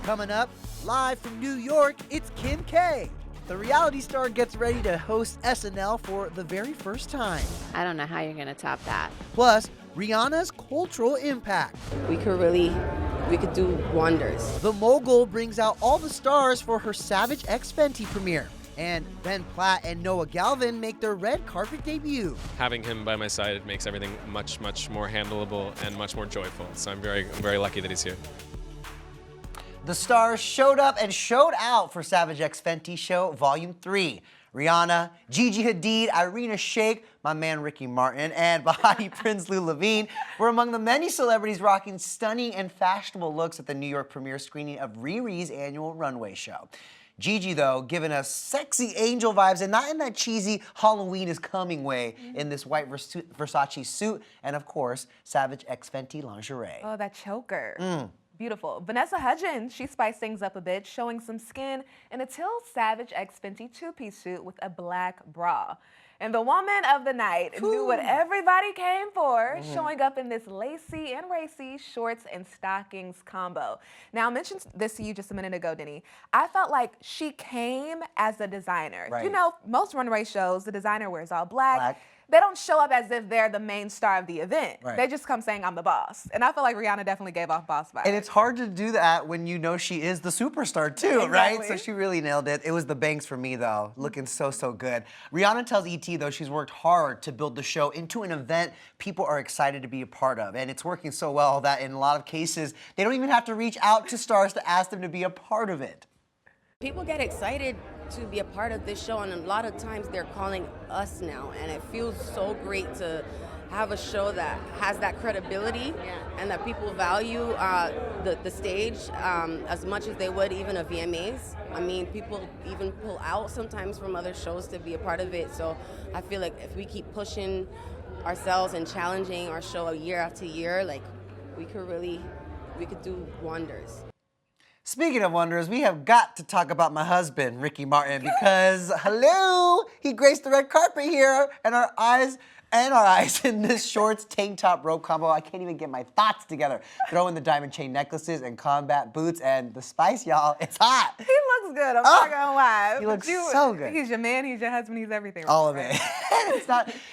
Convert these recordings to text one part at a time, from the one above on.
Coming up, live from New York, it's Kim K. The reality star gets ready to host SNL for the very first time. I don't know how you're gonna top that. Plus, Rihanna's cultural impact. We could do wonders. The mogul brings out all the stars for her Savage X Fenty premiere. And Ben Platt and Noah Galvin make their red carpet debut. Having him by my side, it makes everything much, much more handleable and much more joyful. So I'm very lucky that he's here. The stars showed up and showed out for Savage X Fenty Show Volume 3. Rihanna, Gigi Hadid, Irina Shayk, my man Ricky Martin, and Bahati Prinsloo Levine were among the many celebrities rocking stunning and fashionable looks at the New York premiere screening of Riri's annual runway show. Gigi, though, giving us sexy angel vibes and not in that cheesy Halloween is coming way in this white Versace suit and, of course, Savage X Fenty lingerie. Oh, that choker. Beautiful. Vanessa Hudgens, she spiced things up a bit, showing some skin in a teal Savage X Fenty two-piece suit with a black bra. And the woman of the night knew what everybody came for, showing up in this lacy and racy shorts and stockings combo. Now, I mentioned this to you just a minute ago, Denny. I felt like she came as a designer. Right. You know, most runway shows, the designer wears all black. They don't show up as if they're the main star of the event. Right. They just come saying, I'm the boss. And I feel like Rihanna definitely gave off boss vibes. And it's hard to do that when you know she is the superstar too, right? So she really nailed it. It was the bangs for me though, looking so good. Rihanna tells ET though she's worked hard to build the show into an event people are excited to be a part of. And it's working so well that in a lot of cases, they don't even have to reach out to stars to ask them to be a part of it. People get excited to be a part of this show, and a lot of times they're calling us now, and it feels so great to have a show that has that credibility and that people value the stage as much as they would even a VMAs. I mean, people even pull out sometimes from other shows to be a part of it, so I feel like if we keep pushing ourselves and challenging our show year after year, like we could do wonders. Speaking of wonders, we have got to talk about my husband, Ricky Martin, because, hello, he graced the red carpet here, and our eyes in this shorts, tank top, robe combo. I can't even get my thoughts together. Throw in the diamond chain necklaces and combat boots, and the spice, y'all, it's hot. He looks good, I'm not gonna lie. He looks so good. He's your man, he's your husband, he's everything. All of it.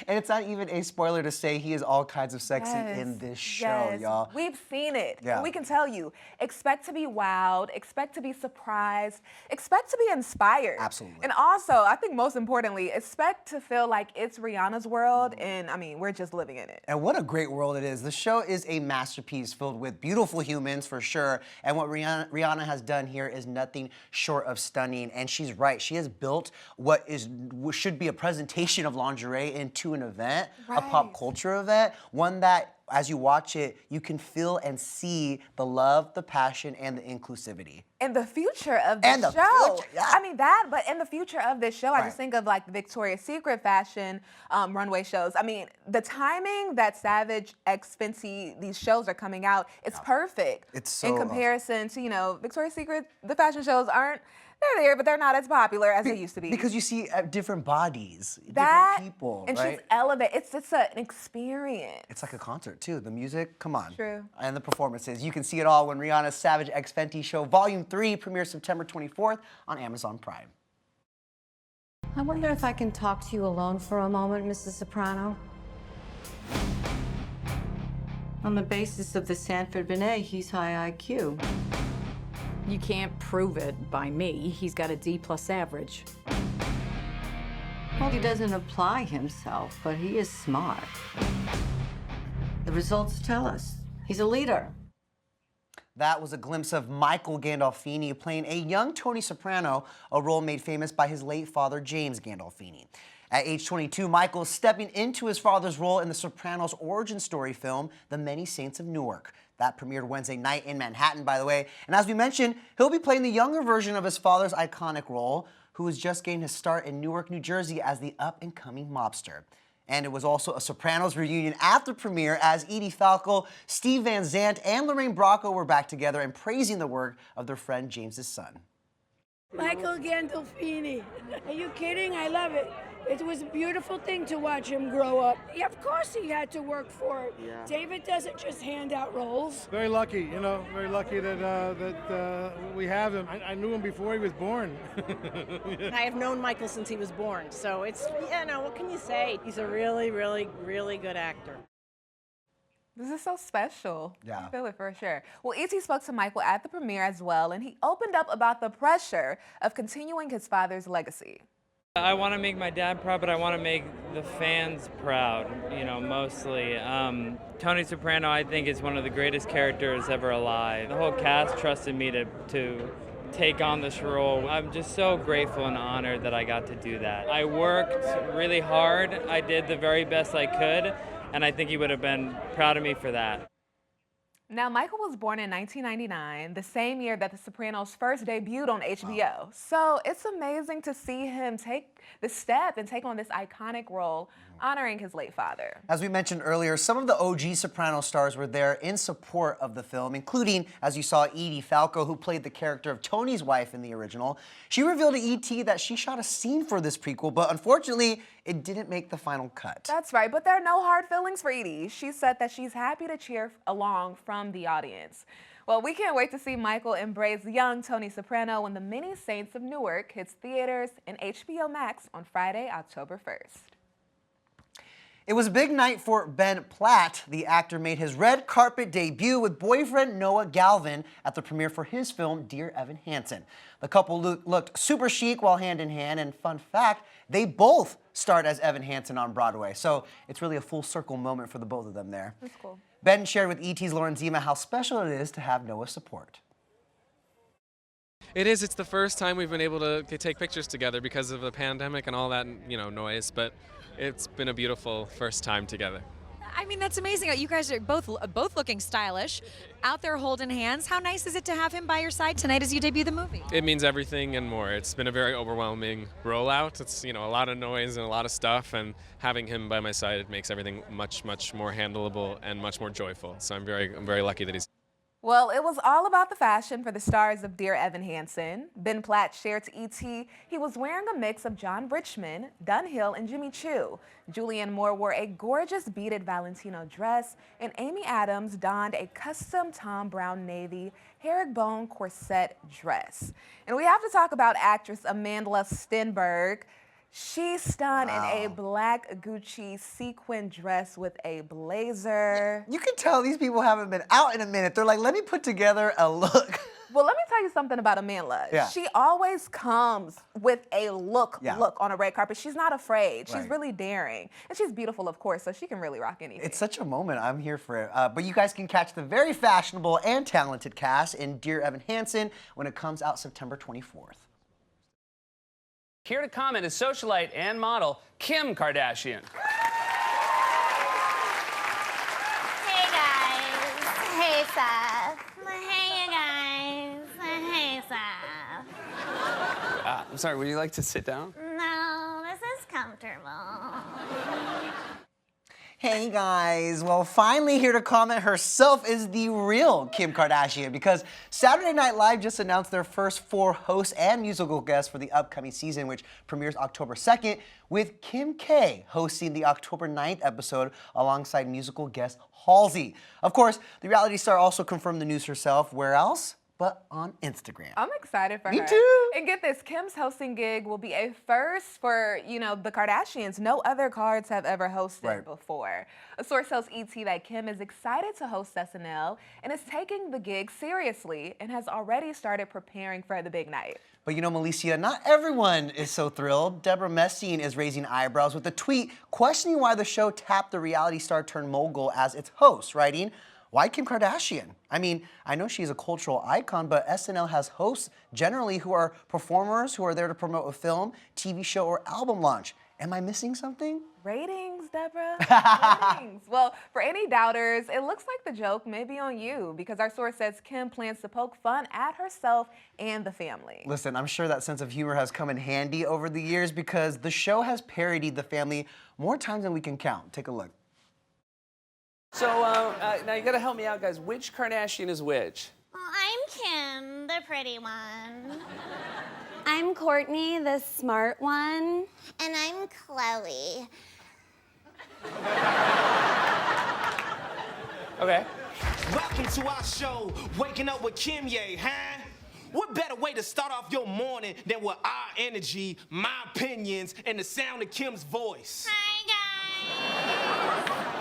And it's not even a spoiler to say he is all kinds of sexy in this show, y'all. We've seen it. Yeah. We can tell you, expect to be wowed, expect to be surprised, expect to be inspired. Absolutely. And also, I think most importantly, expect to feel like it's Rihanna's world, and I mean, we're just living in it. And what a great world it is. The show is a masterpiece filled with beautiful humans for sure. And what Rihanna has done here is nothing short of stunning. And she's right. She has built what should be a presentation of lingerie into an event, a pop culture event, one that as you watch it, you can feel and see the love, the passion, and the inclusivity. And the future of the show. Yeah. I mean but in the future of this show, I just think of like the Victoria's Secret fashion runway shows. I mean, the timing that Savage X Fenty, these shows are coming out, it's perfect. It's so in comparison to, you know, Victoria's Secret, the fashion shows they're there, but they're not as popular as they used to be. Because you see different bodies, different people, and right? she's elevated. It's an experience. It's like a concert too. The music, come on. True. And the performances. You can see it all when Rihanna's Savage X Fenty Show Volume 3 premieres September 24th on Amazon Prime. I wonder if I can talk to you alone for a moment, Mrs. Soprano. On the basis of the Sanford Binet, he's high IQ. You can't prove it by me. He's got a D+ average. Well, he doesn't apply himself, but he is smart. The results tell us he's a leader. That was a glimpse of Michael Gandolfini playing a young Tony Soprano, a role made famous by his late father, James Gandolfini. At age 22, Michael is stepping into his father's role in the Sopranos' origin story film, The Many Saints of Newark. That premiered Wednesday night in Manhattan, by the way. And as we mentioned, he'll be playing the younger version of his father's iconic role, who was just getting his start in Newark, New Jersey as the up-and-coming mobster. And it was also a Sopranos reunion after premiere as Edie Falco, Steve Van Zandt, and Lorraine Bracco were back together and praising the work of their friend James's son. Michael Gandolfini. Are you kidding? I love it. It was a beautiful thing to watch him grow up. Yeah, of course he had to work for it. Yeah. David doesn't just hand out roles. Very lucky, you know, very lucky that we have him. I knew him before he was born. I have known Michael since he was born, so it's, you know, what can you say? He's a really, really, really good actor. This is so special. Yeah. I feel it for sure. Well, E.T. spoke to Michael at the premiere as well, and he opened up about the pressure of continuing his father's legacy. I want to make my dad proud, but I want to make the fans proud, you know, mostly. Tony Soprano, I think, is one of the greatest characters ever alive. The whole cast trusted me to take on this role. I'm just so grateful and honored that I got to do that. I worked really hard. I did the very best I could. And I think he would have been proud of me for that. Now, Michael was born in 1999, the same year that The Sopranos first debuted on HBO. Wow. So it's amazing to see him take the step and take on this iconic role, honoring his late father. As we mentioned earlier, some of the OG Soprano stars were there in support of the film, including, as you saw, Edie Falco, who played the character of Tony's wife in the original. She revealed to E.T. that she shot a scene for this prequel, but unfortunately, it didn't make the final cut. That's right, but there are no hard feelings for Edie. She said that she's happy to cheer along from the audience. Well, we can't wait to see Michael embrace young Tony Soprano when the mini Saints of Newark hits theaters and HBO Max on Friday, October 1st. It was a big night for Ben Platt. The actor made his red carpet debut with boyfriend Noah Galvin at the premiere for his film, Dear Evan Hansen. The couple looked super chic while hand in hand, and fun fact, they both starred as Evan Hansen on Broadway. So it's really a full circle moment for the both of them there. That's cool. Ben shared with ET's Lauren Zima how special it is to have Noah's support. It is. It's the first time we've been able to take pictures together because of the pandemic and all that, you know, noise. But it's been a beautiful first time together. I mean, that's amazing. You guys are both looking stylish, out there holding hands. How nice is it to have him by your side tonight as you debut the movie? It means everything and more. It's been a very overwhelming rollout. It's, you know, a lot of noise and a lot of stuff, and having him by my side, it makes everything much, much more handleable and much more joyful. So I'm very lucky that he's. Well, it was all about the fashion for the stars of Dear Evan Hansen. Ben Platt shared to E.T. he was wearing a mix of John Richmond, Dunhill, and Jimmy Choo. Julianne Moore wore a gorgeous beaded Valentino dress, and Amy Adams donned a custom Tom Brown navy herringbone corset dress. And we have to talk about actress Amanda Stenberg. She stunned in a black Gucci sequin dress with a blazer. You can tell these people haven't been out in a minute. They're like, let me put together a look. Well, let me tell you something about Amanda. Yeah. She always comes with a look on a red carpet. She's not afraid. She's really daring. And she's beautiful, of course, so she can really rock anything. It's such a moment. I'm here for it. But you guys can catch the very fashionable and talented cast in Dear Evan Hansen when it comes out September 24th. Here to comment is socialite and model Kim Kardashian. Hey guys. Hey Seth. Hey you guys. Hey Seth. I'm sorry, would you like to sit down? No, this is comfortable. Hey guys, well, finally here to comment herself is the real Kim Kardashian, because Saturday Night Live just announced their first 4 hosts and musical guests for the upcoming season, which premieres October 2nd, with Kim K hosting the October 9th episode alongside musical guest Halsey. Of course, the reality star also confirmed the news herself. Where else? But on Instagram. I'm excited for her. Me too. And get this, Kim's hosting gig will be a first for, you know, the Kardashians. No other Kards have ever hosted before. A source tells ET that Kim is excited to host SNL and is taking the gig seriously and has already started preparing for the big night. But you know, Malicia, not everyone is so thrilled. Deborah Messing is raising eyebrows with a tweet questioning why the show tapped the reality star turned mogul as its host, writing, "Why Kim Kardashian? I mean, I know she's a cultural icon, but SNL has hosts generally who are performers who are there to promote a film, TV show, or album launch. Am I missing something?" Ratings, Deborah. Ratings. Well, for any doubters, it looks like the joke may be on you, because our source says Kim plans to poke fun at herself and the family. Listen, I'm sure that sense of humor has come in handy over the years, because the show has parodied the family more times than we can count. Take a look. So, now you gotta help me out, guys. Which Kardashian is which? Well, I'm Kim, the pretty one. I'm Courtney, the smart one. And I'm Chloe. Okay. Welcome to our show, Waking Up with Kim Ye, huh? What better way to start off your morning than with our energy, my opinions, and the sound of Kim's voice? Hi, guys.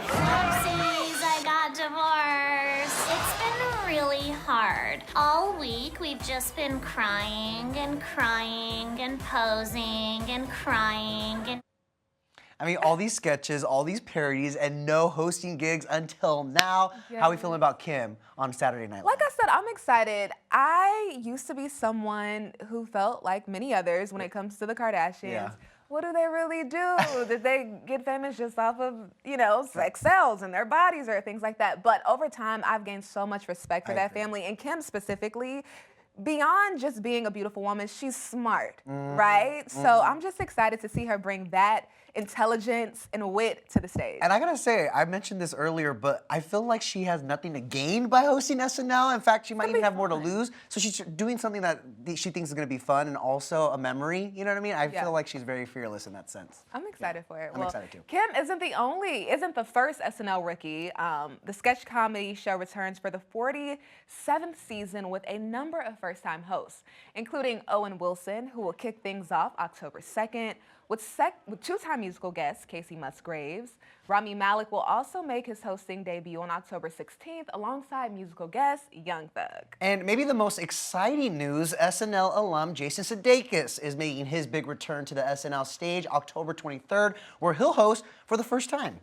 Oopsies, I got divorced. It's been really hard. All week, we've just been crying and crying and posing and crying and... I mean, all these sketches, all these parodies, and no hosting gigs until now. How are we feeling about Kim on Saturday Night Live? Like I said, I'm excited. I used to be someone who felt like many others when it comes to the Kardashians. Yeah. What do they really do? Did they get famous just off of, you know, sex sells and their bodies or things like that? But over time, I've gained so much respect for that family, and Kim specifically. Beyond just being a beautiful woman, she's smart, right? So I'm just excited to see her bring that intelligence and wit to the stage. And I gotta say, I mentioned this earlier, but I feel like she has nothing to gain by hosting SNL. In fact, she might even have more to lose. So she's doing something that she thinks is gonna be fun and also a memory. You know what I mean? I feel like she's very fearless in that sense. I'm excited for it. I'm excited too. Kim isn't the first SNL rookie. The sketch comedy show returns for the 47th season with a number of first-time hosts, including Owen Wilson, who will kick things off October 2nd, with two-time musical guest Casey Musgraves. Rami Malek will also make his hosting debut on October 16th alongside musical guest Young Thug. And maybe the most exciting news, SNL alum Jason Sudeikis is making his big return to the SNL stage October 23rd, where he'll host for the first time.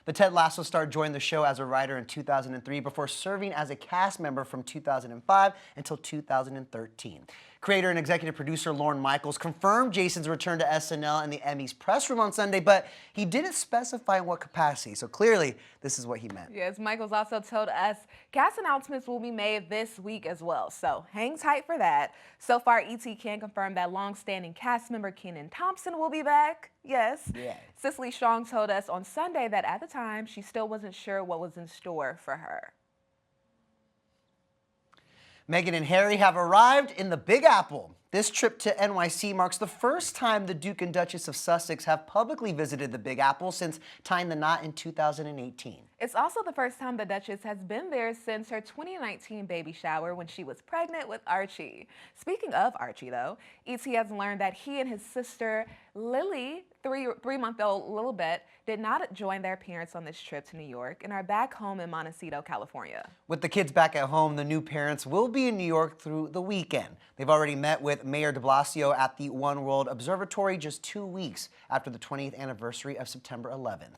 The Ted Lasso star joined the show as a writer in 2003 before serving as a cast member from 2005 until 2013. Creator and executive producer Lorne Michaels confirmed Jason's return to SNL in the Emmys press room on Sunday, but he didn't specify in what capacity, so clearly this is what he meant. Yes, Michaels also told us cast announcements will be made this week as well, so hang tight for that. So far, ET can confirm that long-standing cast member Kenan Thompson will be back. Yes. Cicely Strong told us on Sunday that at the time, she still wasn't sure what was in store for her. Meghan and Harry have arrived in the Big Apple. This trip to NYC marks the first time the Duke and Duchess of Sussex have publicly visited the Big Apple since tying the knot in 2018. It's also the first time the Duchess has been there since her 2019 baby shower when she was pregnant with Archie. Speaking of Archie, though, ET has learned that he and his sister Lily, three-month-old Lilibet, did not join their parents on this trip to New York and are back home in Montecito, California. With the kids back at home, the new parents will be in New York through the weekend. They've already met with Mayor de Blasio at the One World Observatory just 2 weeks after the 20th anniversary of September 11th.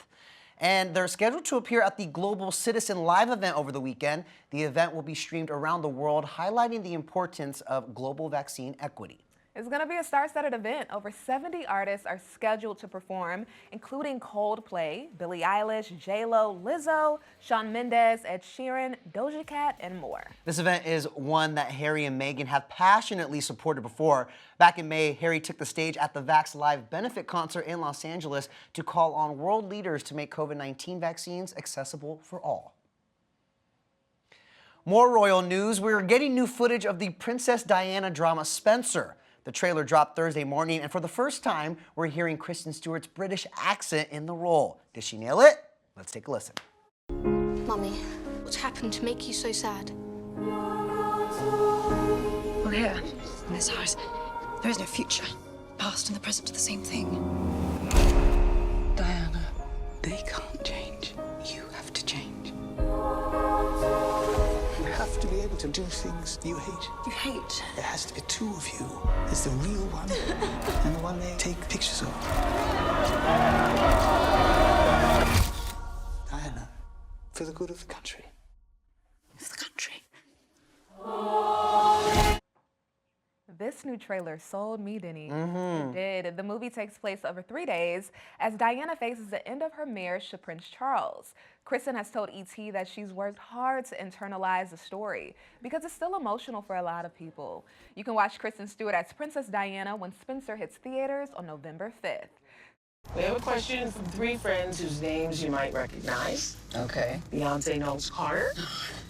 And they're scheduled to appear at the Global Citizen Live event over the weekend. The event will be streamed around the world, highlighting the importance of global vaccine equity. It's going to be a star-studded event. Over 70 artists are scheduled to perform, including Coldplay, Billie Eilish, J-Lo, Lizzo, Shawn Mendes, Ed Sheeran, Doja Cat, and more. This event is one that Harry and Meghan have passionately supported before. Back in May, Harry took the stage at the Vax Live benefit concert in Los Angeles to call on world leaders to make COVID-19 vaccines accessible for all. More royal news. We're getting new footage of the Princess Diana drama Spencer. The trailer dropped Thursday morning, and for the first time, we're hearing Kristen Stewart's British accent in the role. Did she nail it? Let's take a listen. Mummy, what's happened to make you so sad? Well, here, in this house, there is no future. Past and the present are the same thing. Diana, they can't change. You have to change. You have to be able to do things you hate. You hate? There has to be two of you. There's the real one and the one they take pictures of. Diana, for the good of the country. For the country. This new trailer sold me, Denny. It did. The movie takes place over 3 days as Diana faces the end of her marriage to Prince Charles. Kristen has told ET that she's worked hard to internalize the story because it's still emotional for a lot of people. You can watch Kristen Stewart as Princess Diana when Spencer hits theaters on November 5th. We have a question from 3 friends whose names you might recognize. Okay. Beyonce Knowles Carter.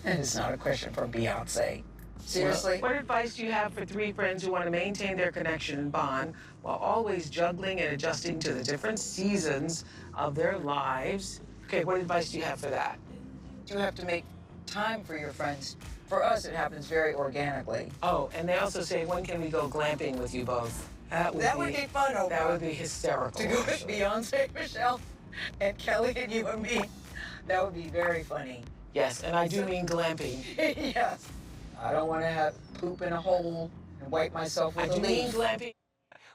And it's not a question for Beyonce. Seriously? What advice do you have for three friends who want to maintain their connection and bond while always juggling and adjusting to the different seasons of their lives? Okay, what advice do you have for that? You have to make time for your friends. For us, it happens very organically. Oh, and they also say, when can we go glamping with you both? That would be fun, Oprah. That would be hysterical. To go with Beyonce, Michelle, and Kelly, and you and me. That would be very funny. Yes, and I do mean glamping. Yes. I don't want to have poop in a hole and wipe myself with a leaf. I do mean glamping.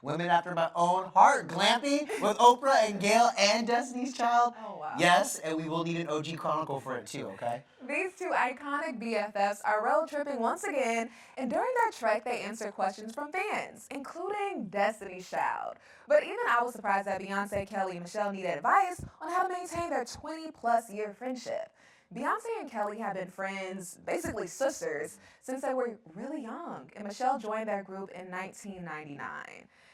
Women after my own heart, glamping with Oprah and Gail and Destiny's Child. Oh, wow. Yes, and we will need an OG Chronicle for it too, okay? These two iconic BFFs are road tripping once again, and during their trek, they answered questions from fans, including Destiny's Child. But even I was surprised that Beyonce, Kelly, and Michelle needed advice on how to maintain their 20-plus year friendship. Beyonce and Kelly have been friends, basically sisters, since they were really young, and Michelle joined their group in 1999.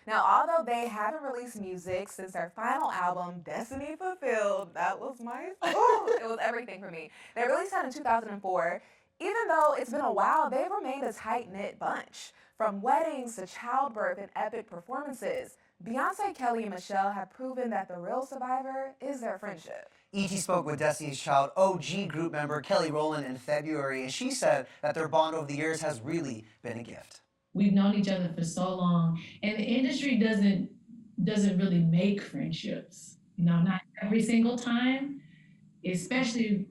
Now, although they haven't released music since their final album, Destiny Fulfilled, that was it was everything for me. They released that in 2004. Even though it's been a while, they've remained a tight-knit bunch. From weddings to childbirth and epic performances, Beyonce, Kelly, and Michelle have proven that the real survivor is their friendship. E.T. spoke with Destiny's Child OG group member Kelly Rowland in February, and she said that their bond over the years has really been a gift. We've known each other for so long, and the industry doesn't really make friendships. You know, not every single time, especially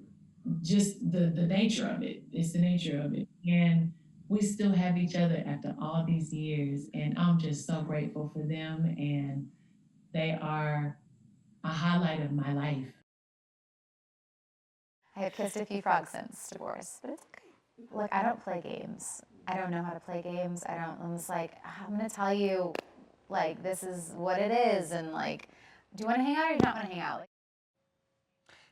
just the nature of it. It's the nature of it. And we still have each other after all these years, and I'm just so grateful for them, and they are a highlight of my life. I have kissed a few frogs since divorce, but it's okay. Look, I don't play games. I don't know how to play games. I'm just like, I'm gonna tell you, like, this is what it is, and like, do you want to hang out or do you not want to hang out?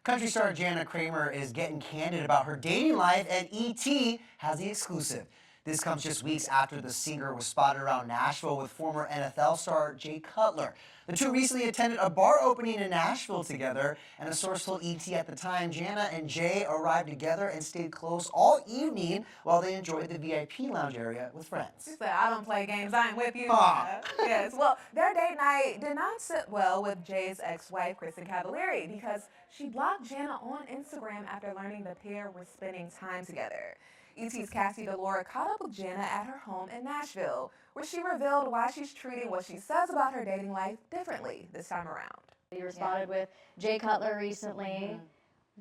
Country star Jana Kramer is getting candid about her dating life, and E.T. has the exclusive. This comes just weeks after the singer was spotted around Nashville with former NFL star Jay Cutler. The two recently attended a bar opening in Nashville together, and a source told E.T. at the time Jana and Jay arrived together and stayed close all evening while they enjoyed the VIP lounge area with friends. She said, I don't play games, I ain't with you. Huh. Yes, well, their date night did not sit well with Jay's ex-wife, Kristen, because she blocked Jana on Instagram after learning the pair were spending time together. E.T.'s Cassie Delora caught up with Jana at her home in Nashville, where she revealed why she's treating what she says about her dating life differently this time around. You responded with Jay Cutler recently.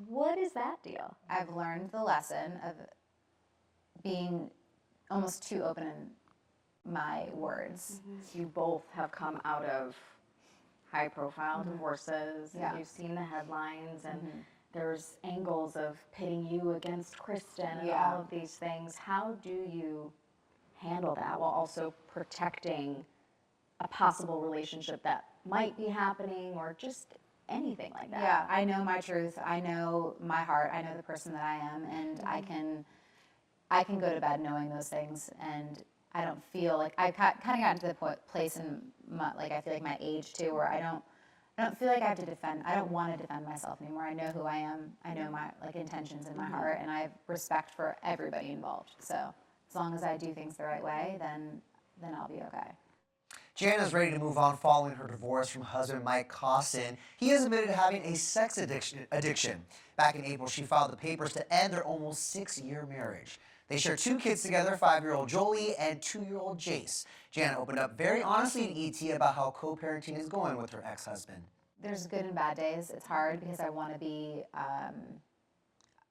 What is that deal? I've learned the lesson of being almost too open in my words. You both have come out of high-profile divorces, and you've seen the headlines, and there's angles of pitting you against Kristen and all of these things. How do you handle that while also protecting a possible relationship that might be happening or just anything like that? Yeah, I know my truth. I know my heart. I know the person that I am, and I can go to bed knowing those things, and I don't feel like I've kind of gotten to the place in my, like, I feel like my age too, where I don't feel like I have to defend. I don't want to defend myself anymore. I know who I am. I know my intentions in my heart, and I have respect for everybody involved. So as long as I do things the right way, then I'll be okay. Jana's ready to move on following her divorce from husband Mike Costin. He has admitted to having a sex addiction. Back in April, she filed the papers to end their almost 6-year marriage. They share 2 kids together, 5-year-old Jolie and 2-year-old Jace. Jana opened up very honestly to E.T. about how co-parenting is going with her ex-husband. There's good and bad days. It's hard because I want to be,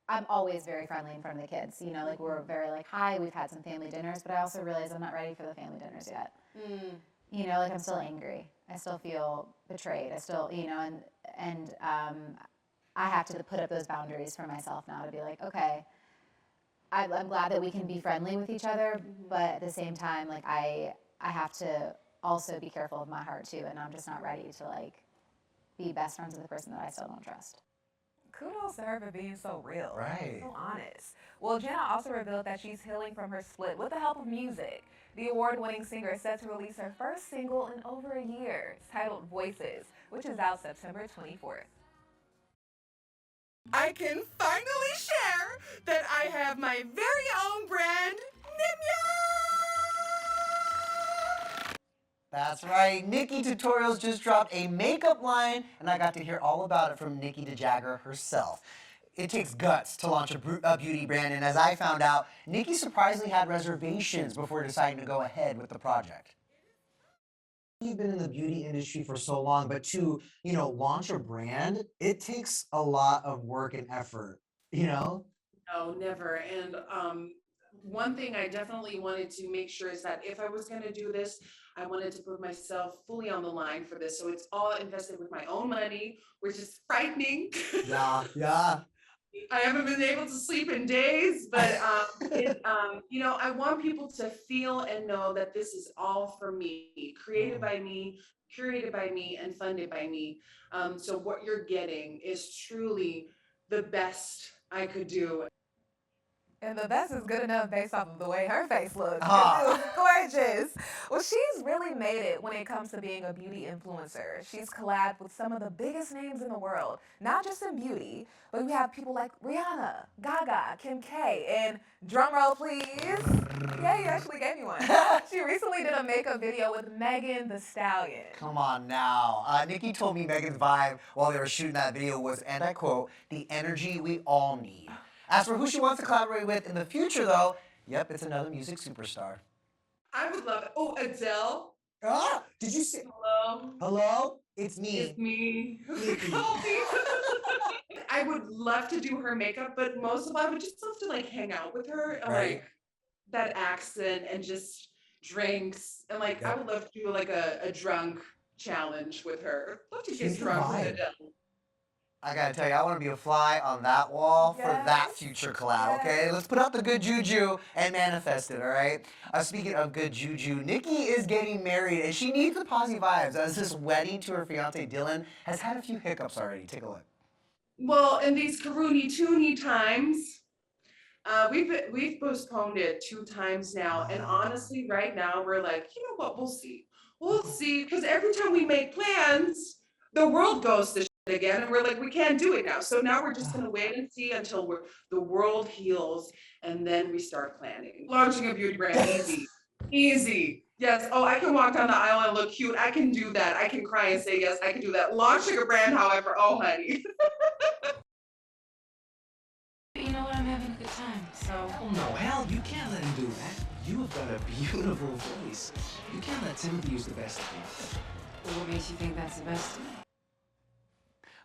I'm always very friendly in front of the kids. You know, like, we're very like, hi, we've had some family dinners, but I also realize I'm not ready for the family dinners yet. You know, like, I'm still angry. I still feel betrayed. I still, you know, and I have to put up those boundaries for myself now to be like, okay, I'm glad that we can be friendly with each other, but at the same time, like, I have to also be careful of my heart too, and I'm just not ready to, like, be best friends with a person that I still don't trust. Kudos to her for being so real. Right. So honest. Well, Jana also revealed that she's healing from her split with the help of music. The award-winning singer is set to release her first single in over a year. It's titled Voices, which is out September 24th. I can finally share that I have my very own brand, That's right. NikkieTutorials just dropped a makeup line, and I got to hear all about it from Nikki DeJagger herself. It takes guts to launch a beauty brand, and as I found out, Nikki surprisingly had reservations before deciding to go ahead with the project. You've been in the beauty industry for so long, but to, launch a brand, it takes a lot of work and effort, you know? No, never. And one thing I definitely wanted to make sure is that if I was going to do this, I wanted to put myself fully on the line for this. So it's all invested with my own money, which is frightening. Yeah. I haven't been able to sleep in days, but I want people to feel and know that this is all for me, created by me, curated by me, and funded by me. So what you're getting is truly the best I could do. And the best is good enough based off of the way her face looks. It was gorgeous. Well, she's really made it when it comes to being a beauty influencer. She's collabed with some of the biggest names in the world, not just in beauty, but we have people like Rihanna, Gaga, Kim K, and drum roll please. Yeah, you actually gave me one. She recently did a makeup video with Meghan the Stallion. Come on now. Nikki told me Meghan's vibe while they were shooting that video was, and I quote, the energy we all need. As for who she wants to collaborate with in the future, though, yep, it's another music superstar. I would love it. Oh, Adele. Did you say? Hello? Hello? It's me. It's me. Nikki. I would love to do her makeup, but most of all, I would just love to hang out with her, Right. that accent and just drinks, and I would love to do a drunk challenge with her. Love to get She's the drunk with vibe. Adele. I gotta tell you, I wanna be a fly on that wall for that future collab, okay? Let's put out the good juju and manifest it, all right? Speaking of good juju, Nikki is getting married and she needs the posse vibes as this wedding to her fiance Dylan has had a few hiccups already. Take a look. Well, in these Karuni-Toony times, we've postponed it 2 times now, and honestly, right now we're like, you know what? We'll see. We'll see, because every time we make plans, the world goes to shit again, and we're like, we can't do it now. So now we're just gonna wait and see until the world heals, and then we start planning. Launching a beauty brand, easy, easy. Yes. Oh, I can walk down the aisle and look cute. I can do that. I can cry and say yes. I can do that. Launching a brand, however, oh honey. You know what? I'm having a good time, so. Oh no, Hal, you can't let him do that. You have got a beautiful voice. You can't let Timothy use the best of you. Well, what makes you think that's the best of me?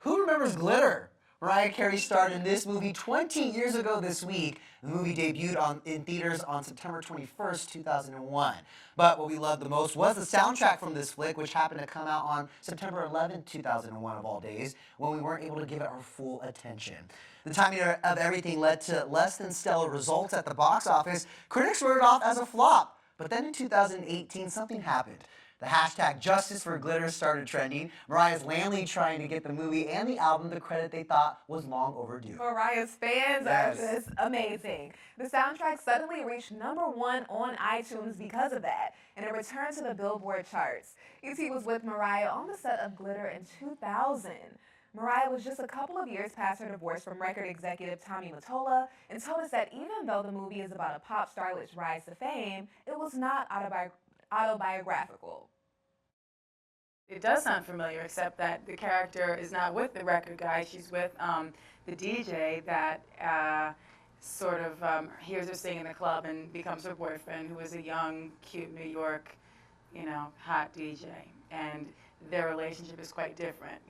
Who remembers Glitter? Mariah Carey starred in this movie 20 years ago this week. The movie debuted in theaters on September 21st, 2001. But what we loved the most was the soundtrack from this flick, which happened to come out on September 11th, 2001 of all days, when we weren't able to give it our full attention. The timing of everything led to less than stellar results at the box office. Critics wrote it off as a flop. But then in 2018, something happened. The hashtag Justice for Glitter started trending. Mariah's landly trying to get the movie and the album the credit they thought was long overdue. Mariah's fans are just amazing. The soundtrack suddenly reached #1 on iTunes because of that, and it returned to the Billboard charts. E.T. was with Mariah on the set of Glitter in 2000. Mariah was just a couple of years past her divorce from record executive Tommy Mottola and told us that even though the movie is about a pop starlet's rise to fame, it was not autobiographical. It does sound familiar, except that the character is not with the record guy. She's with the DJ that sort of hears her sing in the club and becomes her boyfriend, who is a young, cute New York, hot DJ. And their relationship is quite different,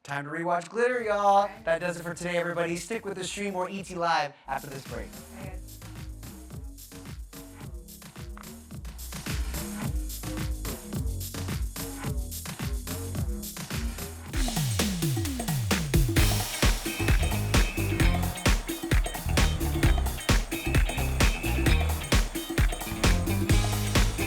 Time to rewatch Glitter, y'all. That does it for today, everybody. Stick with the stream or ET Live after this break.